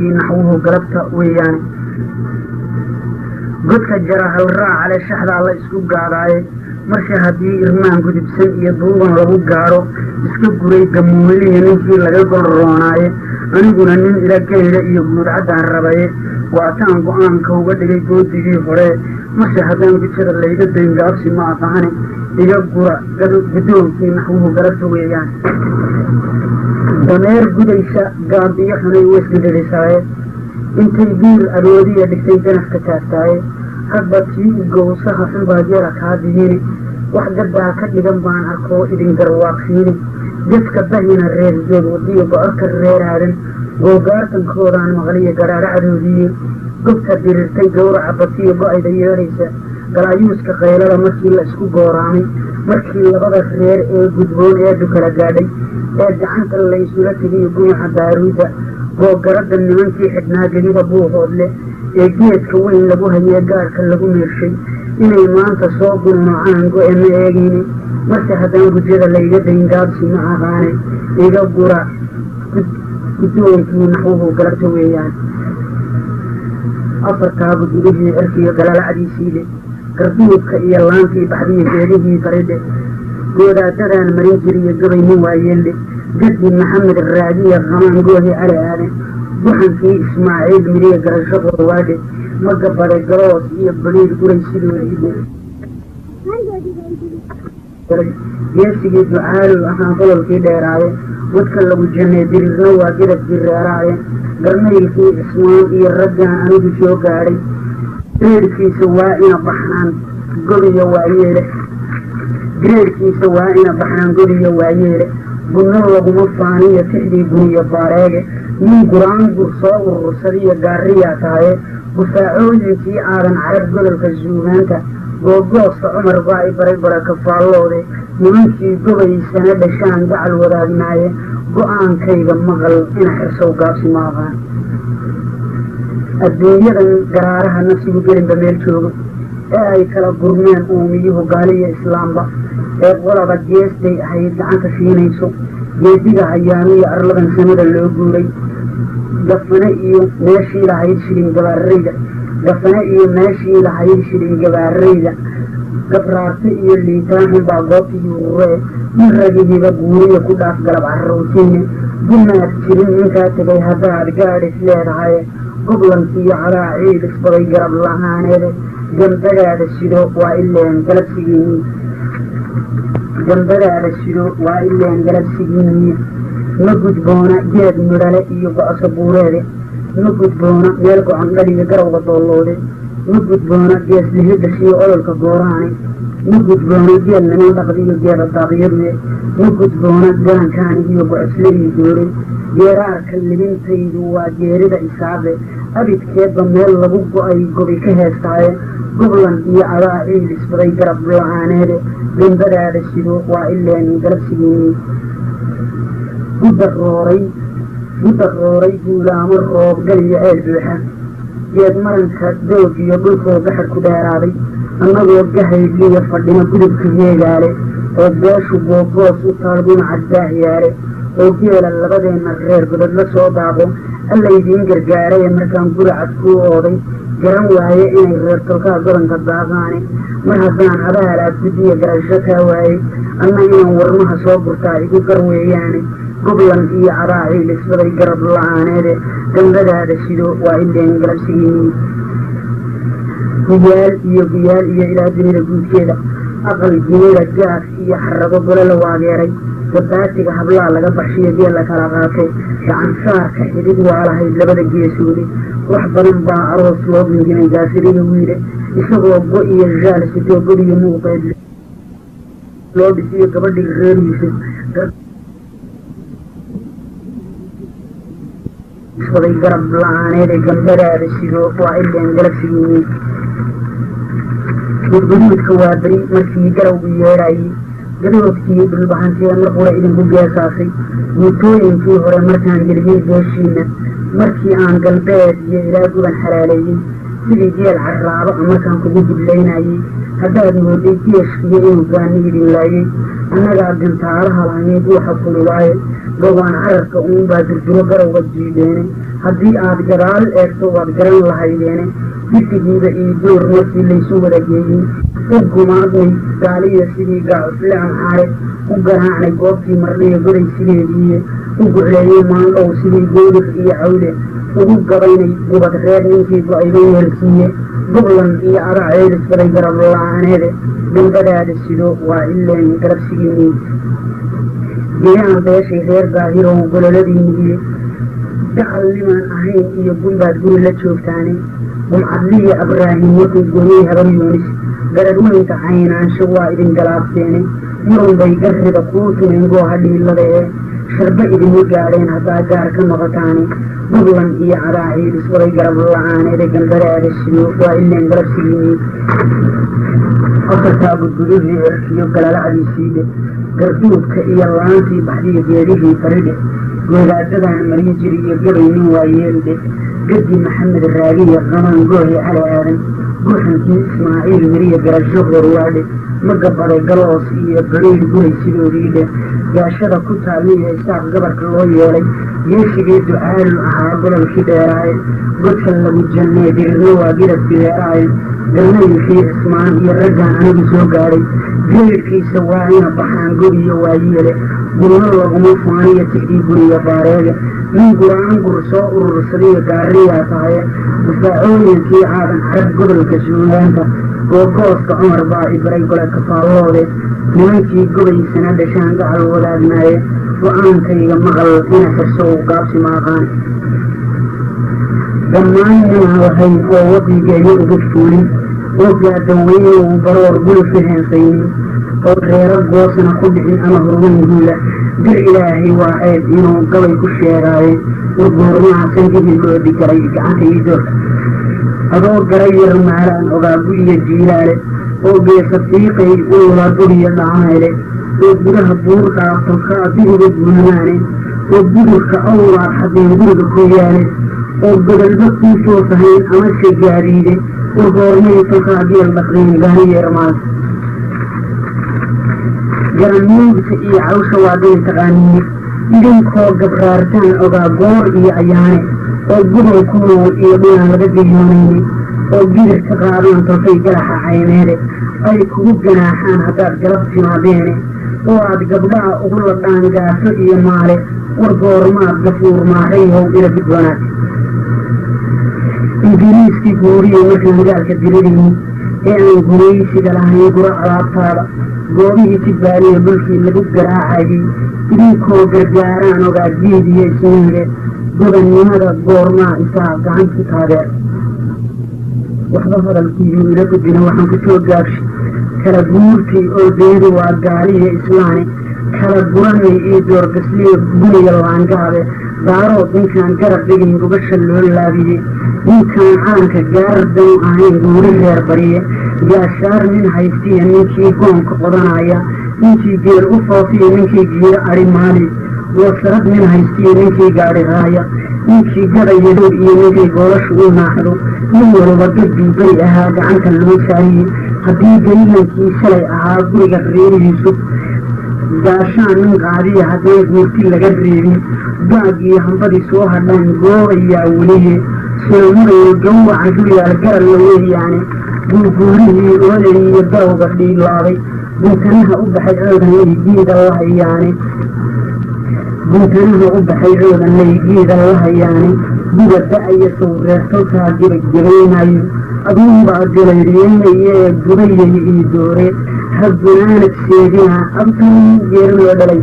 نحوه قلبته ويان قدك جرى هالراع على الشحذ على اسكوب قاعداي markii haddii irmaan gudubsan iyo duuban lagu gaaro iska guray gamuuliya ninkii laga golroonaaye aniguna nin ila geyda iyo guudcaddaan rabaye waataan go-aanka uga dhigay goodigii hore marse haddaan gujada layga dayn gaabsi ma aqahane iga gura guddoonkii naxwuhu galabta weeyaan dameer gudaysa gaambiyo xunay weysgandadisaaye intay biir aroodiya dhigtay ganafka taagtaaye hadba tii gowsaha xunbaadyara kaa dihiini wax gaddaa ka dhigan baan arkoo idin garwaaqsiini jadka bahina reergeed wadiyo go-orka reeraadan googaartankoodaan maqliyo garaaracdoodiiye gobta dirirtay gawraca batiyo go-ayda yeedhaysa galaayuuska qaylada markii la isku gooraamay markii labada reer ee gudboon eedu kala gaadhay ee gacanta laysula tegiyo guyaxa daaruudda googaradda nimankii xidhnaa gelida buuhoodle ee geedka weyn lagu hayee gaarka lagu meershay inay maanta soo gulnocaan go-e ma eegayni marse haddaan gujyada layga dayn gaabsi ma aqaane iga gura guddoonkii naxwuhu galabta weeyaan afartaabu gudihii cirkiyo galalacdiisiile garduubka iyo laantii baxdiyo geedihii baridhe goodaadadaan marin jiriyo gabay nin waayeeldhe jaddi maxamed raadiya qamaan goohi cali aaden buxankii ismaaciil miriye garasho qorwaadhe magabade galoos iyo baliir guray sidoodiide geesigii ducaalu ahaan qololkii dheeraaye wadka lagu jannay dirirna waa gidabkii reeraaye garnaylkii cismaan iyo raggaan anigu soo gaadhay gereerkiisa waa ina baxaan godiyo waayeele gunno laguma faaniyo tixdii guniyo baareege nin guraangur soo urursadiyo gaariyaa tahaye gufaacooyinkii aadan carab godolka suugaanta googoosta cumar baa i baray baraka faalloode nimankii gobaysana dhashaan gacal wadaagnaaye go-aankayga maqal ina xirsow gaabsi ma aqaan adduunyadan garaaraha nafsigu gelinba meel joogo ee ay kala gurmeen uumiyuhu gaaliyo islaamba ee qolaba geestay ahayd gacanta siinayso geediga hayaamiyo arladan samada loo guuray gafane iyo meeshii lahayd shilin gabaarayda gabraarte iyo liitaaxun baa goobtii ururee nin ragihiiba guuriya ku dhaaf galab carrawtiine dumaad jirin ninkaa tegay haddaad gaadhis leedahay goblankiiyo cadaa ciid isbaday garab la-aaneede gambadaada sido waa ileen galabsigiiniye ma gudboona geed midhale iyo go-so buureede ma gudboona meel go-an dhaliyo garawga doolloode ma gudboona gees lihidhashiyo ololka gooraane ma gudboona geel niman dhaqdiyo geeda daaqyaduye ma gudboona garankaani iyo go-osladii doore geeraarka libintaydu waa geerida isaaqe abidkeedba meel lagu go-ay gobi ka heestaaye goblan iyo adaa ciid isbaday garab la-aaneede gambadaada sido waa ileen galabsigiini gudarooray guulaamo roob galiyo ceel buuxa geed maranka doog iyo dhulkoo gaxad ku dheeraaday annagoo gahaydliyo fadhina gudubka heegaale oo beeshu googoos u taal gunaca daahyaale oo geela labadeenna reer godod la soo daaqo allaydiin gargaaraye markaan guracad kuu ooday garan waaye inay reer tolkaa godanka daaqaane mar haddaan abaalaad guddiya garasho kaa waayey anna inaan warmaha soo gurtaa igu gar weeyaane goblan iyo cadaa ciil isbaday garab la-aaneede gambadaada sido waa ileen galabsigiini guyaal iyo ilaa dunida guudkeeda aqal jinida gaaf iyo xarabo gole la waageeray gabaatiga hablaa laga baxshiyo geel la kala qaatay gacan saarka xidid waa lahayd labada geesoode wax badan baa aroos loo ginginay gaasiriga wiile isagoo go iyo jaal sitoo godiyo muuqeed loo dhisiyo gabadhii reeriisa isbaday garab la-aaneede gambadaada sido waa ileen galabsigiini gudguduudka waa beri markii garawgu yeedhayey gadoodkii dhulbaxantiya mar qura idinku geesaasay guutooyinkii hore markaan geliyey beeshiina markii aan galbeed iyo ilaa guban xalaaleeyey sidii jeel carraabo markaan kugu diblaynayay haddaad mooday geeshkiyo inuu gaanigidin laayay annagaa gantaalaha lahayd waxa kululaaye gobaan cararka uunbaa durduro garowga jiidheene haddii aad gadaal eegto waad garan lahaydeene bisigiiba iyo door markii laysu wada geeyey u gumaadnay gaaliya sidii gaacusle amxaare u garaacnay goobtii mardhiya goday sideediiye u gucleeyey maandhow sidii goodir iyo cawle ugu gabaynay gubad reer ninkii go-ayba yeelsiiye goblan iyo adaa ceelisbaday garab la-aaneede gambadaada sido waa ileen garabsigiinii geyaan beeshay reer gaahirow gololadii mugiye dacal nimaan ahayn iyo gumbaad guri la joogtaane gumcadliya abraahim markuu gooyey habar yuunis garadweynta caynaansho waa idin galaabteene marunbay garrida kuu tumeen gooha dhiilada ee sharba idinma gaadheen haddaa gaar ka noqotaane goblan iyo cadaa ciidisbaday garab la-aaneede gambadaada sido waa ileen garabsigiinii afartaa gudgudihii erkiyo galalacdiisiidhe garduubka iyo laantii baxdiyo geedihii faridhe goodaadadaan mariyi jiri iyo gabaynin waa yeeldhe gadi maxamed raagiya qamaan goohi cali aadan guuxankii ismaaciil mariya garasho horwaadhe magabaday galoos iyo bariir guray sidoodiidhe gaashada ku taaliyo isaaq gabarka loo yeelay geeshigii ducaalu ahaa gololkii dheeraaye godka lagu jannee dirirna waa gidab bileeraaye garnaynkii cismaan iyo raggaan anigu soo gaadhay geyrkiisa waa ina baxaan godiyo waa yeele gurno laguma faaniyo tigdii guriga baareega nin guraangur soo urursadiyo gaariyaa tahaye difaacooyinkii aadan carab gobolka suugaanta googooska cumar baa ibaray gole kafaalloode nimankii gobaysana dhashaan gacal wadaadnaaye go-aankayga maqal ina xirsow gaabsi maaqaan dhammaan ninaan lahayn oo wadigeeyo uga fuulin oo gaadaweynow baroor gulufi heensaynin oo reero goosana ku dhicin ama horweyn guula dir ilaahay waa ceeb inuu gabay ku sheegaaye wargoormaha sangihii loo dhigaray gacanta ii doorka adoo garay yar maalaan ogaagu iyo jiilaale oo geesa fiiqay uula duriyo dhacayle oo gudaha buur dhaafto kaadihiga guulmaane oo budurka awlaad haddeen guriga ku yaale oo godolba kuu soo fahayn amase gaadiide oo goormay tolkaa geel dhaqriin gaaniyeermaas garanmuugta iyo cawsha waa dani taqaaniine idinkoo gabraartaan ogaa goor iyo ayaane oo gudol ku nool iyo dhinaan laga geyoonayne oo gidir ka qaadaan tolkay galaxa caymeede ay kugu ganaaxaan haddaad galab timaadeene oo aad gabdhaha ugu ladhaan gaafo iyo maale war goormaad gafuur maarayhow ila gudbanaad ingiriiskii guuriye markaan gaalka diradayni ee aan guraysiga lahayn guro alaabtaada goobihii jidbaaliya dhulkii lagu garaacayay idinkoo gargaaraan ogaa geediyo ismiile gobannimada goormaa isaa gacan ku taageer waxba hadalkiiyuu ila gudbina waxaan ku soo gaabshay kala guurtii oo deedu waa gaaliyo islaane kala guranay iyo doorgasliyo guniya laangaabe daarood ninkaan garab dhigin gubasha loo laabiye ninkaan calanka gaardan ahayn guuri reer bariye gaashaar nin haystiya ninkii goonka qodanaya ninkii geel u foofiya ninkii giiro adhi maali wasarad nin haystiya ninkii gaadhi raaya ninkii gadayadow iyo ninkii goolasha u naaxdo nin walba gaddii beri ahaa gacanta loo saariyey haddii gaylankii shalay ahaa guriga reerihiisu gaashaan nin qaadiya haddaan guurti laga reebin gaag iyo hambadii soo hadhaan goobayaa weliye soomurayo gawaca guriyaal garal la weeyaane guurguurihii oday iyo dawga dhiilaaday guntanaha u baxay coodan laygiida la hayaane guntanaha u baxay coodan laygiida la hayaane guba da-aya sawreertolkaa gebagabaynayo aduunbaa galayriyeynaye ee gubayay ii doore ha gunaanad seedina abtan geeri loo dhalay